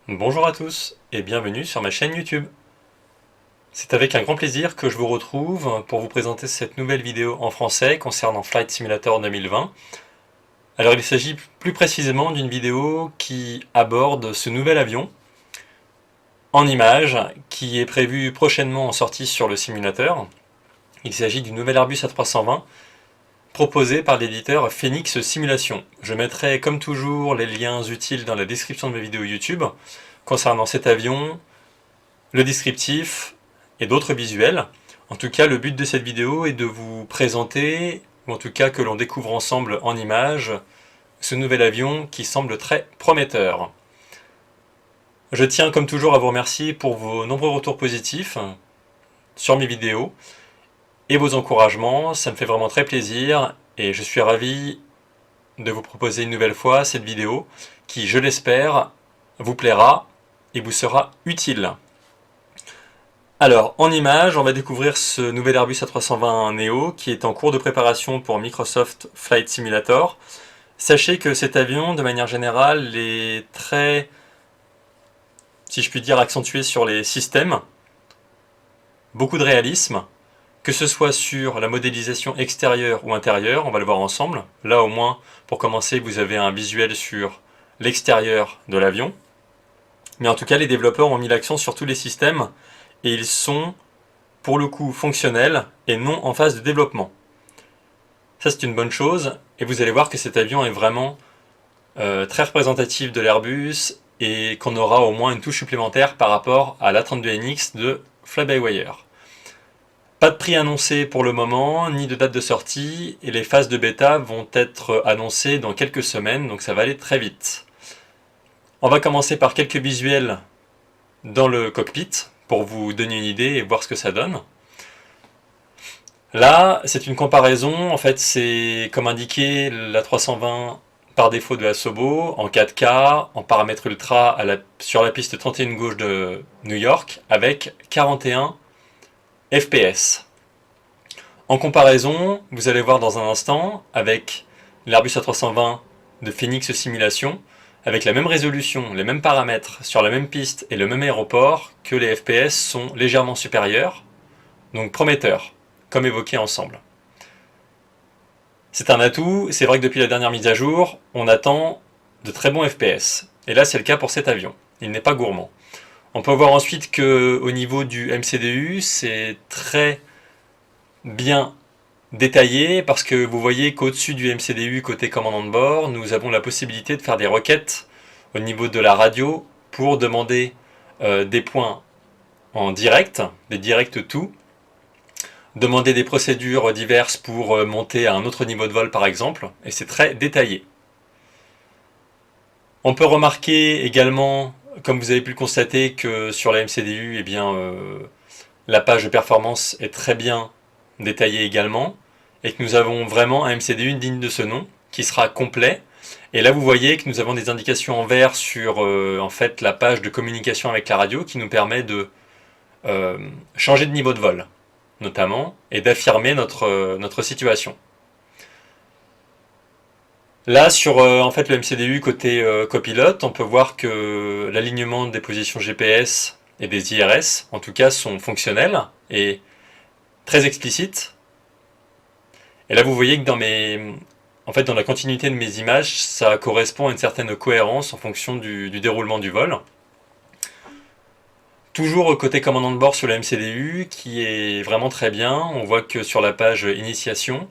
Bonjour à tous et bienvenue sur ma chaîne YouTube. C'est avec un grand plaisir que je vous retrouve pour vous présenter cette nouvelle vidéo en français concernant Flight Simulator 2020. Alors il s'agit plus précisément d'une vidéo qui aborde ce nouvel avion en images qui est prévu prochainement en sortie sur le simulateur. Il s'agit du nouvel Airbus A320 proposé par l'éditeur Phoenix Simulation. Je mettrai comme toujours les liens utiles dans la description de mes vidéos YouTube concernant cet avion, le descriptif et d'autres visuels. En tout cas, le but de cette vidéo est de vous présenter, ou en tout cas que l'on découvre ensemble en images, ce nouvel avion qui semble très prometteur. Je tiens comme toujours à vous remercier pour vos nombreux retours positifs sur mes vidéos et vos encouragements, ça me fait vraiment très plaisir et je suis ravi de vous proposer une nouvelle fois cette vidéo qui, je l'espère, vous plaira et vous sera utile. Alors, en image, on va découvrir ce nouvel Airbus A320 Neo qui est en cours de préparation pour Microsoft Flight Simulator. Sachez que cet avion, de manière générale, est très, si je puis dire, accentué sur les systèmes. Beaucoup de réalisme, que ce soit sur la modélisation extérieure ou intérieure, on va le voir ensemble. Là, au moins, pour commencer, vous avez un visuel sur l'extérieur de l'avion. Mais en tout cas, les développeurs ont mis l'accent sur tous les systèmes et ils sont, pour le coup, fonctionnels et non en phase de développement. Ça, c'est une bonne chose, et vous allez voir que cet avion est vraiment très représentatif de l'Airbus et qu'on aura au moins une touche supplémentaire par rapport à l'A32NX de Fly-by-Wire. Pas de prix annoncé pour le moment, ni de date de sortie, et les phases de bêta vont être annoncées dans quelques semaines, donc ça va aller très vite. On va commencer par quelques visuels dans le cockpit, pour vous donner une idée et voir ce que ça donne. Là, c'est une comparaison, en fait c'est comme indiqué la 320 par défaut de Asobo, en 4K, en paramètre ultra sur la piste 31 gauche de New York, avec 41 FPS. En comparaison, vous allez voir dans un instant, avec l'Airbus A320 de Phoenix Simulation, avec la même résolution, les mêmes paramètres, sur la même piste et le même aéroport, que les FPS sont légèrement supérieurs, donc prometteurs, comme évoqué ensemble. C'est un atout, c'est vrai que depuis la dernière mise à jour, on attend de très bons FPS, et là c'est le cas pour cet avion, il n'est pas gourmand. On peut voir ensuite qu'au niveau du MCDU, c'est très bien détaillé parce que vous voyez qu'au-dessus du MCDU côté commandant de bord, nous avons la possibilité de faire des requêtes au niveau de la radio pour demander des points en direct, des direct to, demander des procédures diverses pour monter à un autre niveau de vol par exemple, et c'est très détaillé. On peut remarquer également, comme vous avez pu le constater, que sur la MCDU, eh bien, la page de performance est très bien détaillée également, et que nous avons vraiment un MCDU digne de ce nom, qui sera complet. Et là vous voyez que nous avons des indications en vert sur en fait, la page de communication avec la radio, qui nous permet de changer de niveau de vol, notamment, et d'affirmer notre situation. Là, sur en fait, le MCDU côté copilote, on peut voir que l'alignement des positions GPS et des IRS, en tout cas, sont fonctionnels et très explicites. Et là, vous voyez que dans la continuité de mes images, ça correspond à une certaine cohérence en fonction du déroulement du vol. Toujours côté commandant de bord sur le MCDU, qui est vraiment très bien. On voit que sur la page initiation,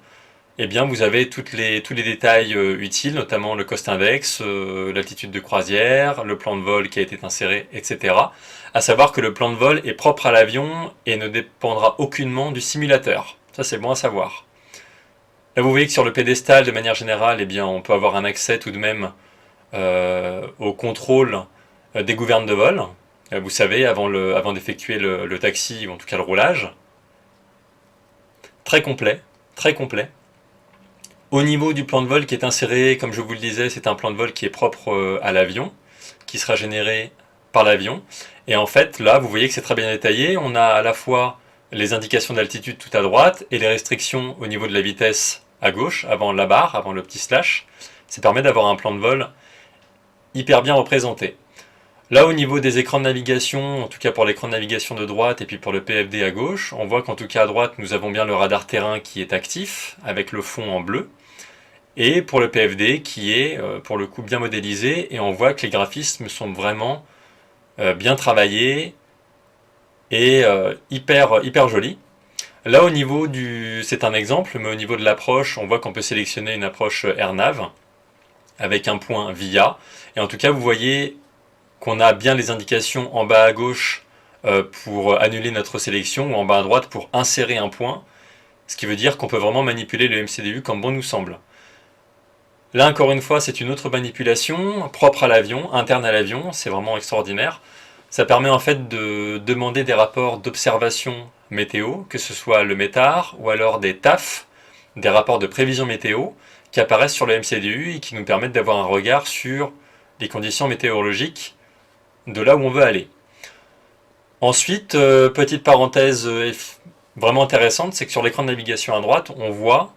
eh bien, vous avez tous les détails utiles, notamment le cost index, l'altitude de croisière, le plan de vol qui a été inséré, etc. À savoir que le plan de vol est propre à l'avion et ne dépendra aucunement du simulateur. Ça, c'est bon à savoir. Là, vous voyez que sur le pédestal, de manière générale, eh bien, on peut avoir un accès tout de même au contrôle des gouvernes de vol. Vous savez, avant d'effectuer le taxi, ou en tout cas le roulage. Très complet, très complet. Au niveau du plan de vol qui est inséré, comme je vous le disais, c'est un plan de vol qui est propre à l'avion, qui sera généré par l'avion. Et en fait, là, vous voyez que c'est très bien détaillé. On a à la fois les indications d'altitude tout à droite et les restrictions au niveau de la vitesse à gauche, avant la barre, avant le petit slash. Ça permet d'avoir un plan de vol hyper bien représenté. Là, au niveau des écrans de navigation, en tout cas pour l'écran de navigation de droite et puis pour le PFD à gauche, on voit qu'en tout cas à droite, nous avons bien le radar terrain qui est actif, avec le fond en bleu, et pour le PFD qui est, pour le coup, bien modélisé, et on voit que les graphismes sont vraiment bien travaillés et hyper jolis. Là, au niveau du... c'est un exemple, mais au niveau de l'approche, on voit qu'on peut sélectionner une approche AirNav, avec un point VIA, et en tout cas, vous voyez qu'on a bien les indications en bas à gauche pour annuler notre sélection ou en bas à droite pour insérer un point, ce qui veut dire qu'on peut vraiment manipuler le MCDU comme bon nous semble. Là encore une fois c'est une autre manipulation propre à l'avion, interne à l'avion, c'est vraiment extraordinaire. Ça permet en fait de demander des rapports d'observation météo, que ce soit le METAR ou alors des TAF, des rapports de prévision météo, qui apparaissent sur le MCDU et qui nous permettent d'avoir un regard sur les conditions météorologiques de là où on veut aller. Ensuite, petite parenthèse vraiment intéressante, c'est que sur l'écran de navigation à droite, on voit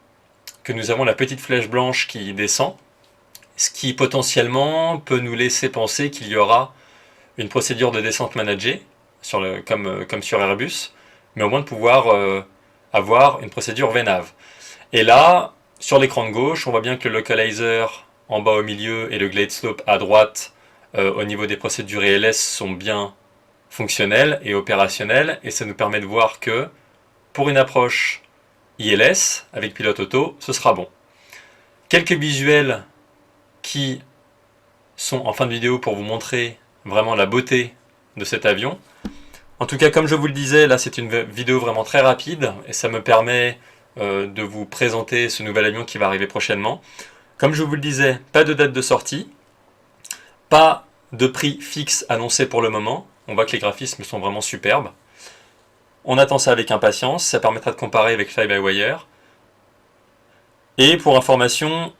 que nous avons la petite flèche blanche qui descend, ce qui potentiellement peut nous laisser penser qu'il y aura une procédure de descente managée, comme sur Airbus, mais au moins de pouvoir avoir une procédure VNAV. Et là, sur l'écran de gauche, on voit bien que le localizer en bas au milieu et le glide slope à droite au niveau des procédures ILS sont bien fonctionnels et opérationnels, et ça nous permet de voir que pour une approche ILS avec pilote auto, ce sera bon. Quelques visuels qui sont en fin de vidéo pour vous montrer vraiment la beauté de cet avion. En tout cas, comme je vous le disais, là c'est une vidéo vraiment très rapide et ça me permet de vous présenter ce nouvel avion qui va arriver prochainement. Comme je vous le disais, pas de date de sortie, pas de prix fixe annoncé pour le moment. On voit que les graphismes sont vraiment superbes. On attend ça avec impatience, ça permettra de comparer avec Fly-by-Wire. Et pour information,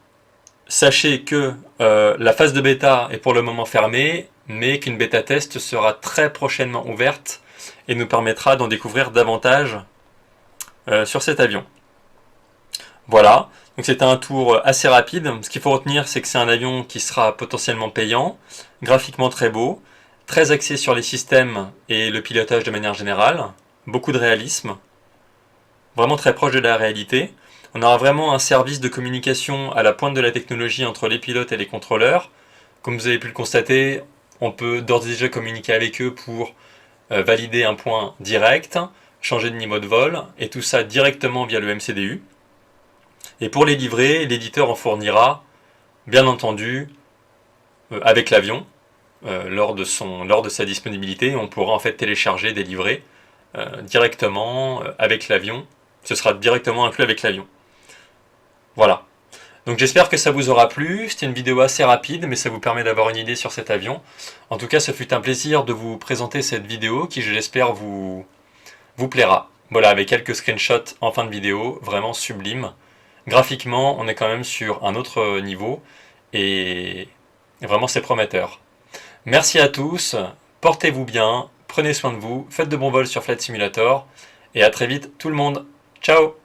sachez que la phase de bêta est pour le moment fermée, mais qu'une bêta test sera très prochainement ouverte et nous permettra d'en découvrir davantage sur cet avion. Voilà, donc c'était un tour assez rapide. Ce qu'il faut retenir, c'est que c'est un avion qui sera potentiellement payant, graphiquement très beau, très axé sur les systèmes et le pilotage de manière générale, beaucoup de réalisme, vraiment très proche de la réalité. On aura vraiment un service de communication à la pointe de la technologie entre les pilotes et les contrôleurs. Comme vous avez pu le constater, on peut d'ores et déjà communiquer avec eux pour valider un point direct, changer de niveau de vol, et tout ça directement via le MCDU. Et pour les livrets, l'éditeur en fournira, bien entendu, avec l'avion, lors de sa disponibilité. On pourra en fait télécharger des livrets directement avec l'avion. Ce sera directement inclus avec l'avion. Voilà. Donc j'espère que ça vous aura plu. C'était une vidéo assez rapide, mais ça vous permet d'avoir une idée sur cet avion. En tout cas, ce fut un plaisir de vous présenter cette vidéo qui, je l'espère, vous plaira. Voilà, avec quelques screenshots en fin de vidéo, vraiment sublimes. Graphiquement, on est quand même sur un autre niveau et vraiment c'est prometteur. Merci à tous, portez-vous bien, prenez soin de vous, faites de bons vols sur Flight Simulator et à très vite tout le monde. Ciao!